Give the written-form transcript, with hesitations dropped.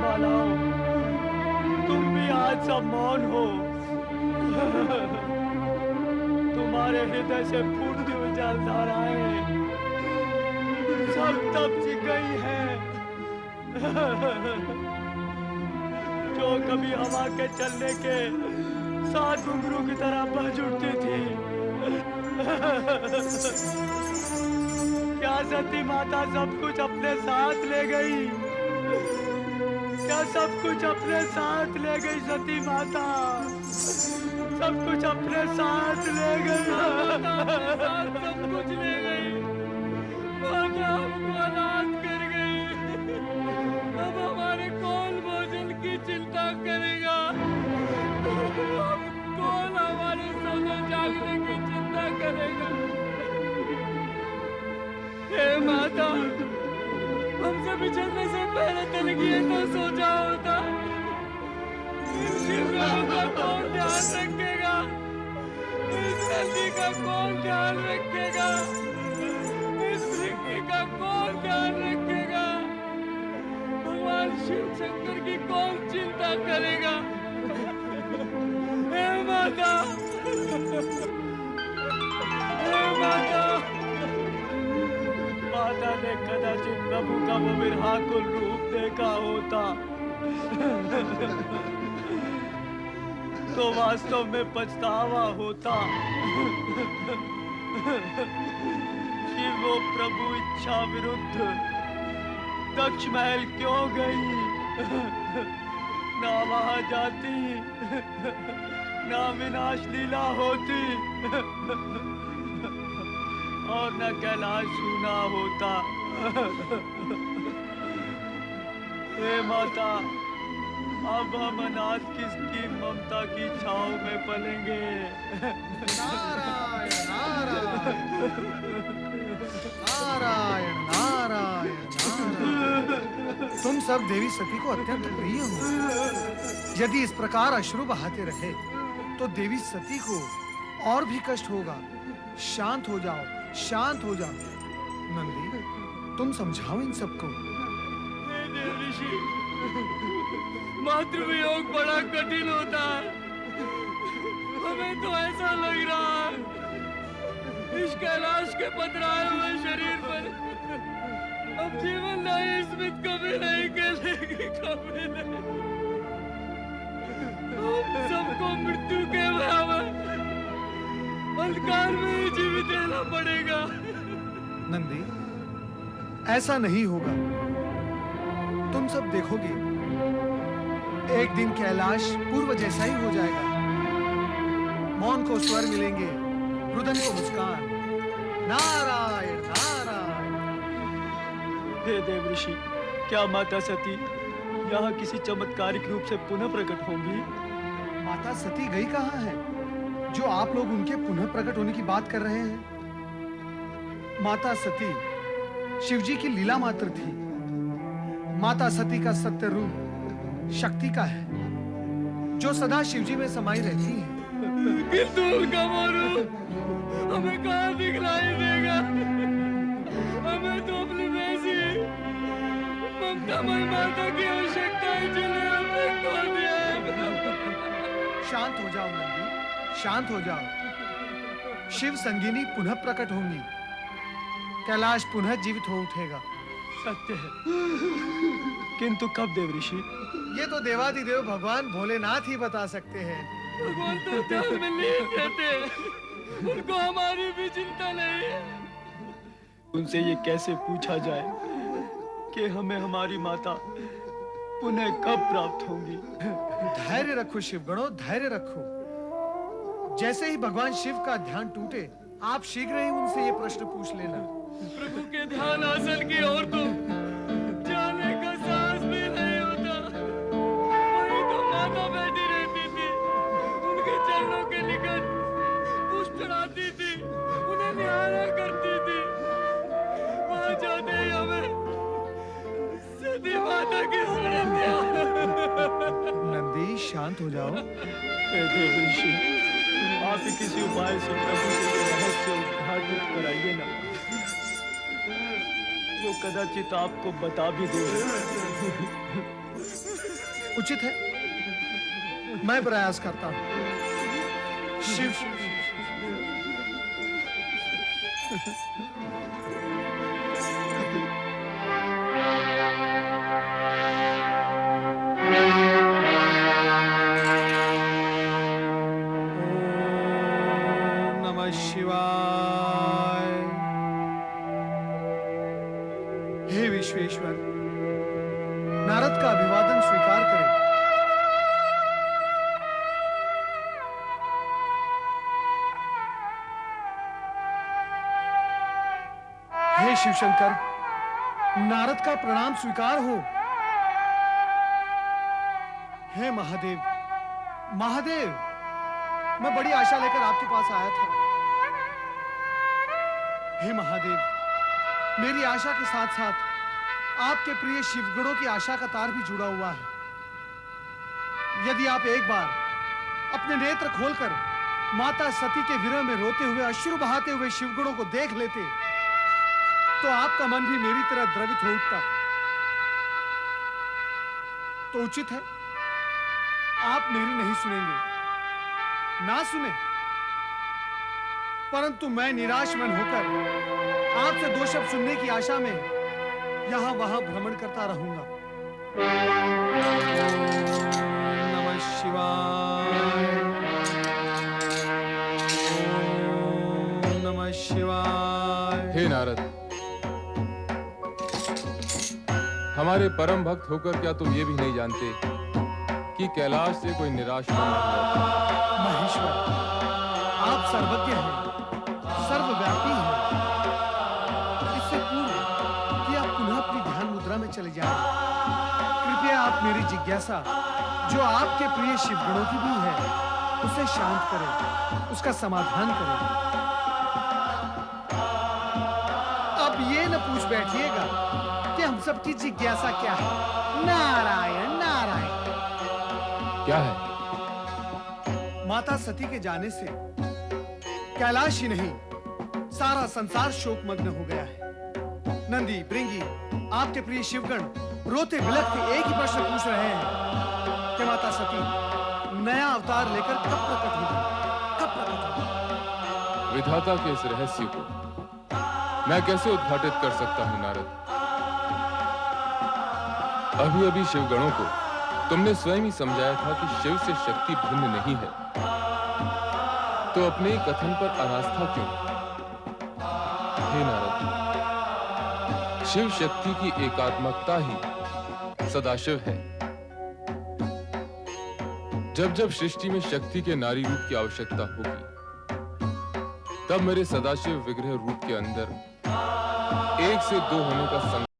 मालाओं, तुम भी आज सब मौन हो। तुम्हारे हृदय से फूटती हुई जलधाराएं सब तब सी गई हैं, जो कभी हवा के चलने के साथ घुंघरू की तरह बह उठती थी। क्या सती माता सब कुछ अपने साथ ले गई? क्या सब कुछ अपने साथ ले गई सती माता? सब कुछ अपने साथ ले गई। सब कुछ ले गई। माता हमको अनाथ कर गई। अब हमारे कौन भोजन की चिंता करेगा? अब कौन हमारे सोने जागने की चिंता करेगा? हे माता, हमसे बिछड़ने से पहले तनिक ये तो सोचा होता। इन शिवलिंगों का कौन ध्यान रखेगा? इस नदी का कौन ध्यान रखेगा? इस पृथ्वी का कौन ध्यान रखेगा? भगवान शिव शंकर की कौन चिंता करेगा? हे माता, हे माता। माता ने कदाचित प्रभु का वो विरहाकुल रूप देखा होता तो वास्तव में पछतावा होता कि वो प्रभु इच्छा विरुद्ध दक्ष महल क्यों गई। ना वहां जाती, ना विनाश लीला होती और न कैलाश सूना होता। हे माता, अब हम अनाथ किसकी ममता की छांव में पलेंगे। नारायण नारायण नारायण नारायण नारायण। तुम सब देवी सती को अत्यंत प्रिय हो। यदि इस प्रकार अश्रु बहाते रहे तो देवी सती को और भी कष्ट होगा। शांत हो जाओ, शांत हो जाओ। नंदी, तुम समझाओ इन सबको। हे देव ऋषि, मातृवियोग बड़ा कठिन होता है। हमें तो ऐसा लग रहा है इस कैलाश के पथराए हुए शरीर पर अब जीवन नहीं, स्मित कभी नहीं खेलेगी, कभी नहीं। हम सबको मृत्यु के बराबर अंधकार में ही जीवित रहना पड़ेगा। नंदी, ऐसा नहीं होगा। तुम सब देखोगे, एक दिन कैलाश पूर्व जैसा ही हो जाएगा। मौन को स्वर मिलेंगे, रुदन को मुस्कान। नारायण नारायण। हे देव ऋषि, क्या माता सती यहाँ किसी चमत्कारिक रूप से पुनः प्रकट होंगी? माता सती गई कहाँ है जो आप लोग उनके पुनः प्रकट होने की बात कर रहे हैं? माता सती शिवजी की लीला मात्र थी। माता सती का सत्य रूप शक्ति का है जो सदा शिवजी में समाई रहती है। किंतु उनका वो रूप हमें कहाँ दिखलाई देगा? हमें तो अपनी वैसी ममतामय माता की आवश्यकता है जिन्हें हमने खो दिया है। शांत हो जाओ नंदी, शांत हो जाओ। शिव संगिनी पुनः प्रकट होंगी। कैलाश पुनः जीवित हो उठेगा। सत्य है, किंतु कब देव ऋषि? ये तो देवादिदेव भगवान भोलेनाथ ही बता सकते हैं। भगवान तो ध्यान में लीन रहते हैं, उनको हमारी भी चिंता नहीं है। उनसे ये कैसे पूछा जाए कि हमें हमारी माता पुनः कब प्राप्त होंगी? धैर्य रखो शिवगणों, धैर्य रखो। जैसे ही भगवान शिव का ध्यान टूटे, आप शीघ्र ही उनसे ये प्रश्न पूछ लेना। प्रभु के ध्यान आसन की ओर तो जाने का साहस भी नहीं होता। वहीं तो माता बैठी रहती थी, उनके चरणों के निकट पुष्प चढ़ाती थी, उन्हें निहारा करती थी। वहां जाते ही हमें सती माता की स्मृतियां। नंदी, शांत हो जाओ। हे देव ऋषि, आप ही किसी उपाय से प्रभु से ये रहस्य उद्घाटित कराइए ना, वो कदाचित आपको बता भी दे। उचित है, मैं प्रयास करता हूं। शिव शिव शिव ओम नमः शिवाय। हे विश्वेश्वर, नारद का अभिवादन स्वीकार करें। हे शिवशंकर, नारद का प्रणाम स्वीकार हो। हे महादेव, महादेव, मैं बड़ी आशा लेकर आपके पास आया था। हे महादेव, मेरी आशा के साथ साथ आपके प्रिय शिवगणों की आशा का तार भी जुड़ा हुआ है। यदि आप एक बार अपने नेत्र खोलकर माता सती के विरह में रोते हुए, अश्रु बहाते हुए शिवगणों को देख लेते, तो आपका मन भी मेरी तरह द्रवित हो उठता। तो उचित है, आप मेरी नहीं सुनेंगे, ना सुने, परंतु मैं निराश मन होकर आपसे दो शब्द सुनने की आशा में यहां वहां भ्रमण करता रहूंगा। नमः शिवाय, ओम नमः शिवाय। हे नारद, हमारे परम भक्त होकर क्या तुम ये भी नहीं जानते कि कैलाश से कोई निराश मन नहीं होता? महेश्वर, आप सर्वज्ञ हैं, सर्वव्यापी हैं। इससे पूर्व कि आप पुनः अपनी ध्यान मुद्रा में चले जाएं, कृपया आप मेरी जिज्ञासा, जो आपके प्रिय शिवगणों की भी है, उसे शांत करें, उसका समाधान करें। अब ये न पूछ बैठिएगा कि हम सबकी जिज्ञासा क्या है। नारायण नारायण। क्या है? माता सती के जाने से कैलाश ही नहीं, सारा संसार शोकमग्न हो गया है। नंदी, भृंगी, आपके प्रिय शिवगण रोते बिलखते एक ही प्रश्न पूछ रहे हैं कि माता सती नया अवतार लेकर कब प्रकट होगी, कब प्रकट होगी? विधाता के इस रहस्य को मैं कैसे उद्घाटित कर सकता हूं नारद? अभी अभी शिवगणों को तुमने स्वयं ही समझाया था कि शिव से शक्ति भिन्न नहीं है, तो अपने ही कथन पर अनास्था क्यों? हे नारद, शिव शक्ति की एकात्मकता ही सदाशिव है। जब जब सृष्टि में शक्ति के नारी रूप की आवश्यकता होगी, तब मेरे सदाशिव विग्रह रूप के अंदर एक से दो होने का